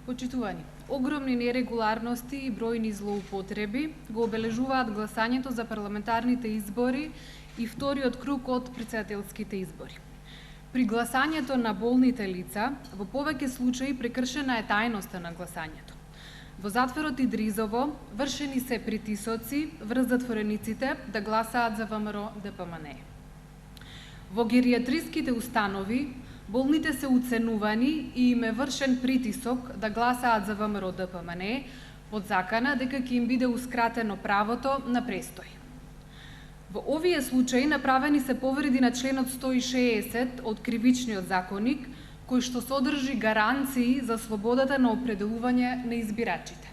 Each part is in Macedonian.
Почитувани, огромни нерегуларности и бројни злоупотреби го обележуваат гласањето за парламентарните избори и вториот круг од претседателските избори. При гласањето на болните лица, во повеќе случаи прекршена е тајноста на гласањето. Во затворот Идризово вршени се притисоци врз затворениците да гласаат за ВМРО-ДПМНЕ. Во гериатриските установи болните се уценувани и им е вршен притисок да гласаат за ВМРО-ДПМНЕ под закана дека ќе им биде ускратено правото на престој. Во овие случаи направени се повреди на членот 160 од Кривичниот законник, кој што содржи гаранции за слободата на определување на избирачите.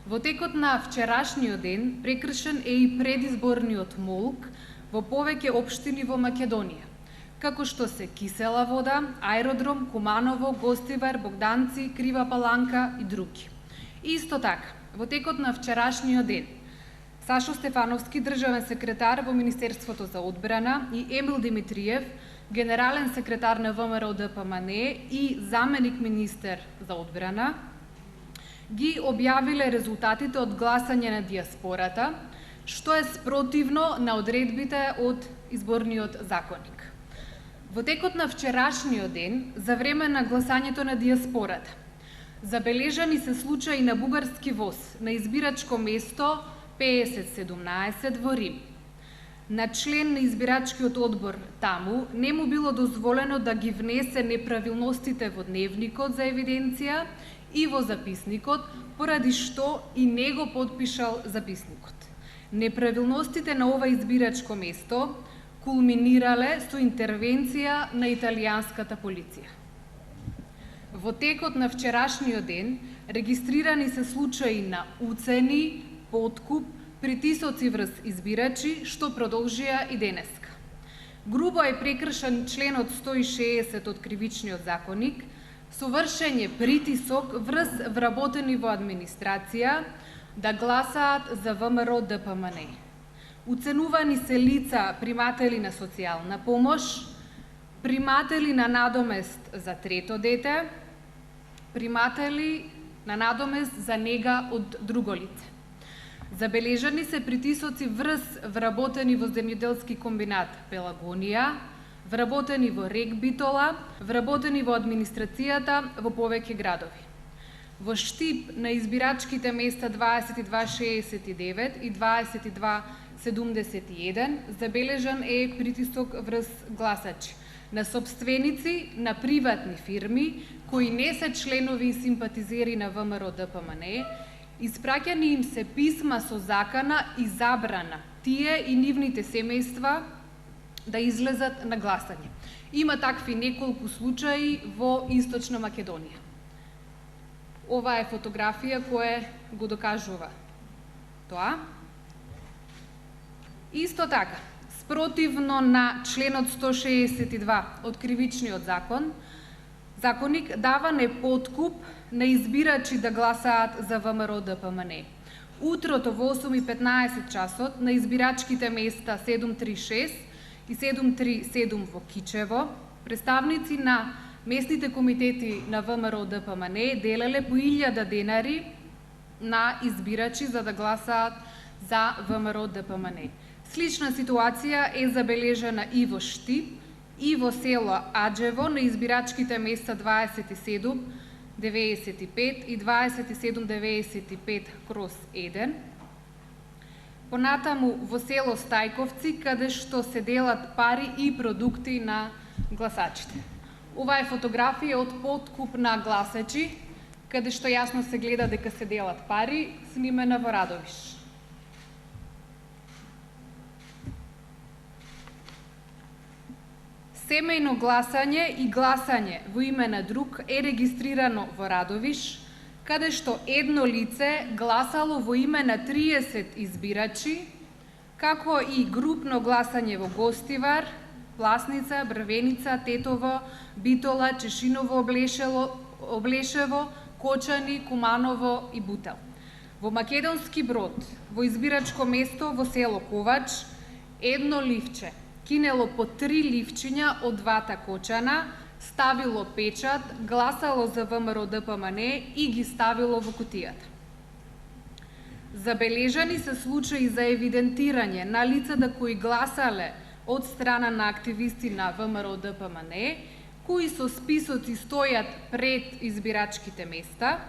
Во текот на вчерашниот ден прекршен е и предизборниот молк во повеќе општини во Македонија, како што се Кисела вода, Аеродром, Куманово, Гостивар, Богданци, Крива Паланка и други. Исто така, во текот на вчерашниот ден Сашо Стефановски, државен секретар во Министерството за одбрана, и Емил Димитриев, генерален секретар на ВМРО-ДПМНЕ и заменик министер за одбрана, ги објавиле резултатите од гласање на диаспората, што е спротивно на одредбите од изборниот законник. Во текот на вчерашниот ден, за време на гласањето на диаспората, забележани се случаи на бугарски воз на избирачко место 5017 во Рим. На член на избирачкиот одбор таму не му било дозволено да ги внесе неправилностите во дневникот за евиденција и во записникот, поради што и не го подпишал записникот. Неправилностите на ова избирачко место кулминирале со интервенција на италијанската полиција. Во текот на вчерашниот ден регистрирани се случаи на уцени, подкуп, притисоци врз избирачи, што продолжија и денеска. Грубо е прекршен членот 160 од Кривичниот законник со вршење притисок врз вработени во администрација да гласаат за ВМРО-ДПМНЕ. Уценувани се лица приматели на социјална помош, приматели на надомест за трето дете, приматели на надомест за нега од друго лице. Забележани се притисоци врз вработени во земјоделски комбинат Пелагонија, вработени во РЕК Битола, вработени во администрацијата во повеќе градови. Во Штип на избирачките места 2269 и 2271 забележан е притисок врз гласачи на собственици на приватни фирми кои не се членови и симпатизери на ВМРО-ДПМНЕ. Испраќани им се писма со закана и забрана тие и нивните семејства да излезат на гласање. Има такви неколку случаи во Источна Македонија. Ова е фотографија која го докажува тоа. Исто така, спротивно на членот 162 од Кривичниот законник дава непоткуп на избирачи да гласаат за ВМРО-ДПМНЕ. Утрото во 8:15 часот на избирачките места 736 и 737 во Кичево, представници на местните комитети на ВМРО-ДПМНЕ делеле по 1000 денари на избирачи за да гласаат за ВМРО-ДПМНЕ. Слична ситуација е забележана и во Штип и во село Аџево на избирачките места 2795 и 2795/1. Понатаму во село Стајковци, каде што се делат пари и продукти на гласачите. Ова е фотографија од подкуп на гласачи, каде што јасно се гледа дека се делат пари, снимена во Радовиш. Семејно гласање и гласање во име на друг е регистрирано во Радовиш, каде што едно лице гласало во име на 30 избирачи, како и групно гласање во Гостивар, Пласница, Брвеница, Тетово, Битола, Чешиново, Облешево, Кочани, Куманово и Бутел. Во Македонски Брод, во избирачко место во село Ковач, едно ливче кинело по 3 ливчиња од двата кочана, ставило печат, гласало за ВМРО-ДПМН и ги ставило во кутијата. Забележани се случаи за евидентирање на лицата кои гласале од страна на активисти на ВМРО-ДПМН, кои со списоци стојат пред избирачките места,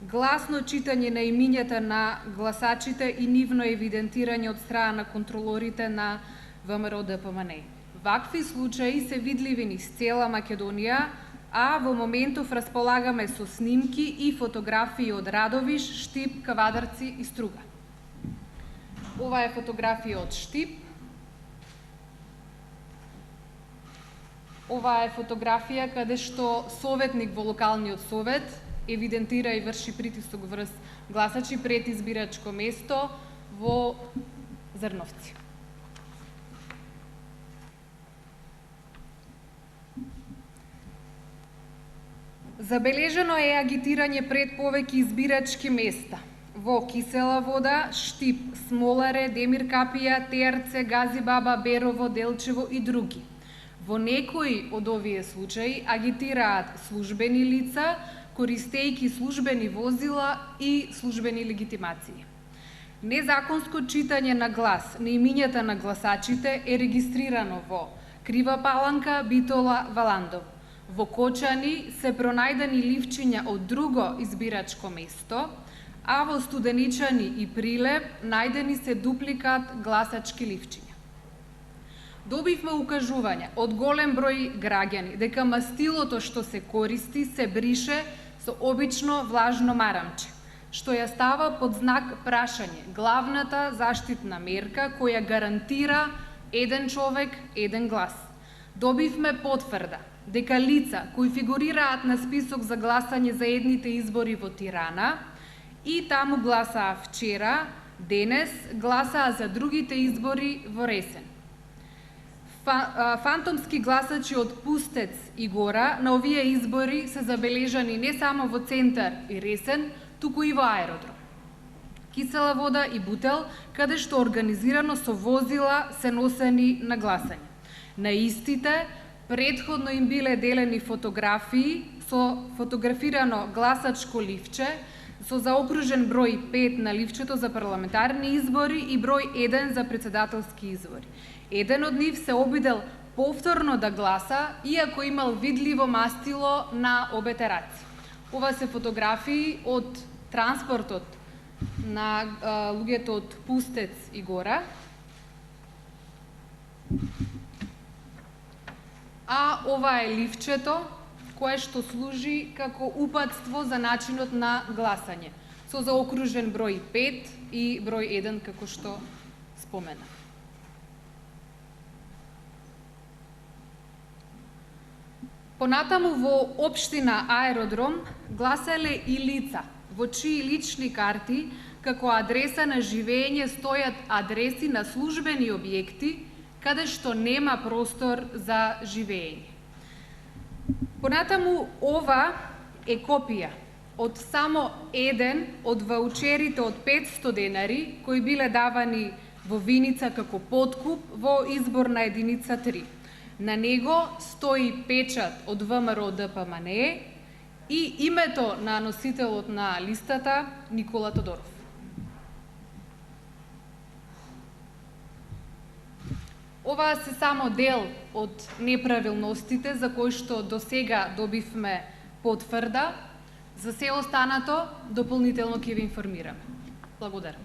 гласно читање на имињата на гласачите и нивно евидентирање од страна на контролорите на ВМРО-ДПМН. Вакви случаи се видливи низ цела Македонија, а во моментов располагаме со снимки и фотографии од Радовиш, Штип, Кавадарци и Струга. Ова е фотографија од Штип. Ова е фотографија каде што советник во локалниот совет евидентира и врши притисок врз гласачи пред избирачко место во Зрновци. Забележено е агитирање пред повеќе избирачки места во Кисела Вода, Штип, Смоларе, Демир Капија, Терце, Газибаба, Берово, Делчево и други. Во некои од овие случаи агитираат службени лица, користејќи службени возила и службени легитимации. Незаконско читање на глас на имињата на гласачите е регистрирано во Крива Паланка, Битола, Валандов. Во Кочани се пронајдени ливчиња од друго избирачко место, а во Студеничани и Прилеп најдени се дупликат гласачки ливчиња. Добивме укажување од голем број граѓани дека мастилото што се користи се брише со обично влажно марамче, што ја става под знак прашање главната заштитна мерка која гарантира еден човек, еден глас. Добивме потврда дека лица кои фигурираат на список за гласање за едните избори во Тирана и таму гласаа вчера, денес гласаа за другите избори во Ресен. Фантомски гласачи од Пустец и Гора на овие избори се забележани не само во Центар и Ресен, туку и во аеродром Кисела Вода и Бутел, каде што организирано со возила се носени на гласање. На истите предходно им биле делени фотографии со фотографирано гласачко ливче со заокружен број 5 на ливчето за парламентарни избори и број 1 за председателски избори. Еден од нив се обидел повторно да гласа, иако имал видливо мастило на обете раци. Ова се фотографии од транспортот на луѓето од Пустец и Гора. А ова е ливчето кое што служи како упатство за начинот на гласање, со заокружен број 5 и број 1 како што спомена. Понатаму во општина Аеродром гласале и лица во чии лични карти како адреса на живење стојат адреси на службени објекти каде што нема простор за живење. Понатаму ова е копија од само еден од ваучерите од 500 денари кои биле давани во Виница како подкуп во изборна единица 3. На него стои печат од ВМРО-ДПМН и името на носителот на листата Никола Тодоров. Ова се само дел од неправилностите за кои што досега добивме потврда. За се останато дополнително ќе ви информираме. Благодарам.